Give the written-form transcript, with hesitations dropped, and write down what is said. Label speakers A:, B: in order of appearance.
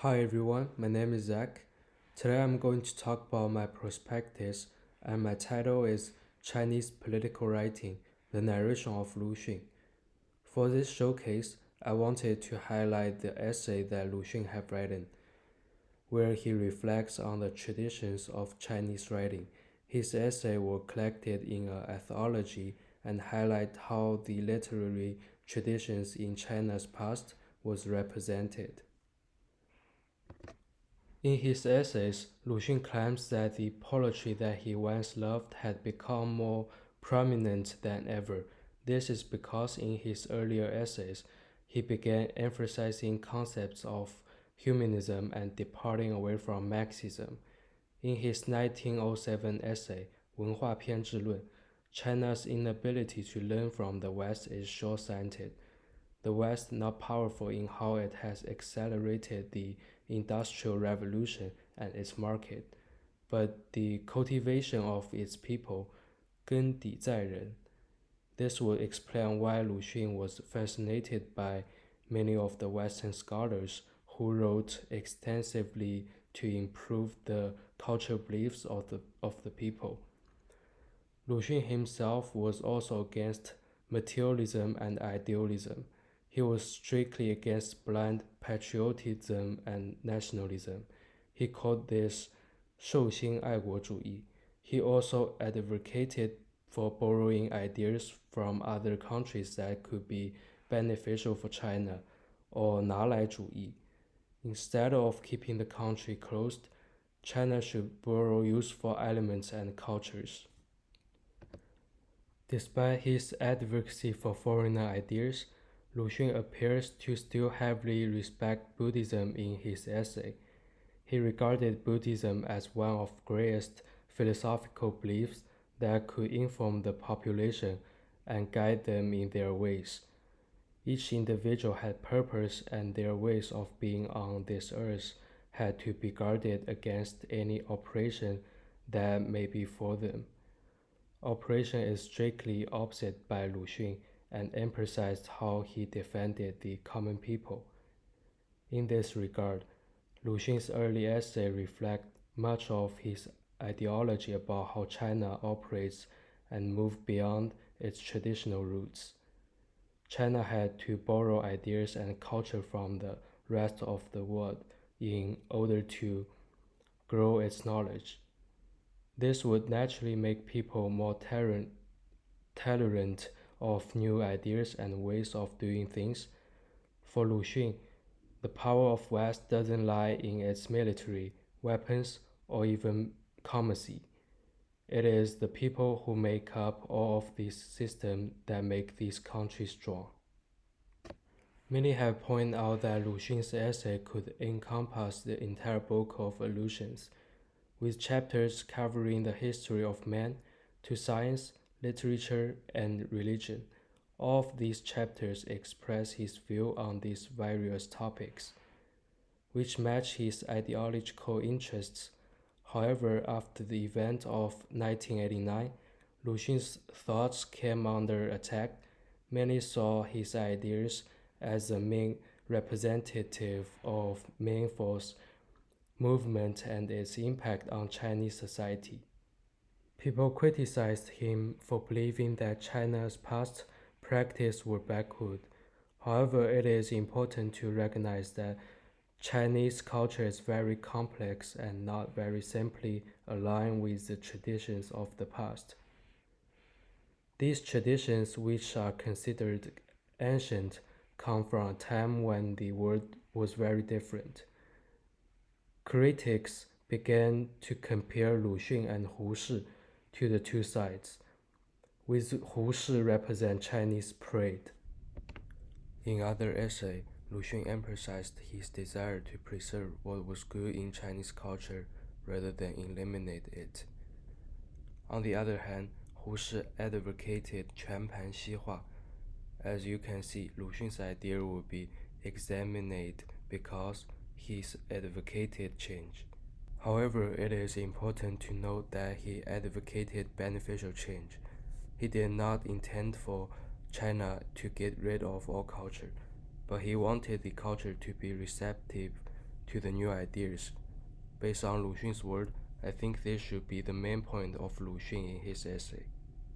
A: Hi everyone, my name is Zach. Today I'm going to talk about my perspectives, and my title is Chinese Political Writing, the Narration of Lu Xun. For this showcase, I wanted to highlight the essay that Lu Xun have written, where he reflects on the traditions of Chinese writing. His essay were collected in an anthology and highlight how the literary traditions in China's past was represented. In his essays, Lu Xun claims that the poetry that he once loved had become more prominent than ever. This is because in his earlier essays, he began emphasizing concepts of humanism and departing away from Marxism. In his 1907 essay, 文化偏执论, China's inability to learn from the West is short-sighted. The West not powerful in how it has accelerated the Industrial Revolution and its market, but the cultivation of its people, 根底在人. This would explain why Lu Xun was fascinated by many of the Western scholars who wrote extensively to improve the cultural beliefs of the people. Lu Xun himself was also against materialism and idealism. He was strictly against blind patriotism and nationalism. He called this 寿心爱国主义. He also advocated for borrowing ideas from other countries that could be beneficial for China, or 拿来主义. Instead of keeping the country closed, China should borrow useful elements and cultures. Despite his advocacy for foreigner ideas, Lu Xun appears to still heavily respect Buddhism in his essay. He regarded Buddhism as one of the greatest philosophical beliefs that could inform the population and guide them in their ways. Each individual had purpose, and their ways of being on this earth had to be guarded against any oppression that may befall them. Operation is strictly opposite by Lu Xun and emphasized how he defended the common people. In this regard, Lu Xun's early essay reflect much of his ideology about how China operates and moved beyond its traditional roots. China had to borrow ideas and culture from the rest of the world in order to grow its knowledge. This would naturally make people more tolerant of new ideas and ways of doing things. For Lu Xun, the power of West doesn't lie in its military, weapons, or even diplomacy. It is the people who make up all of these systems that make this country strong. Many have pointed out that Lu Xun's essay could encompass the entire book of allusions, with chapters covering the history of man to science, literature, and religion. All of these chapters express his view on these various topics, which match his ideological interests. However, after the event of 1989, Lu Xun's thoughts came under attack. Many saw his ideas as the main representative of main force movement and its impact on Chinese society. People criticized him for believing that China's past practices were backward. However, it is important to recognize that Chinese culture is very complex and not very simply aligned with the traditions of the past. These traditions, which are considered ancient, come from a time when the world was very different. Critics began to compare Lu Xun and Hu Shi to the two sides, with Hu Shi represent Chinese pride. In other essay, Lu Xun emphasized his desire to preserve what was good in Chinese culture rather than eliminate it. On the other hand, Hu Shi advocated 全盘西化. As you can see, Lu Xun's idea would be examined because he advocated change. However, it is important to note that he advocated beneficial change. He did not intend for China to get rid of all culture, but he wanted the culture to be receptive to the new ideas. Based on Lu Xun's word, I think this should be the main point of Lu Xun in his essay.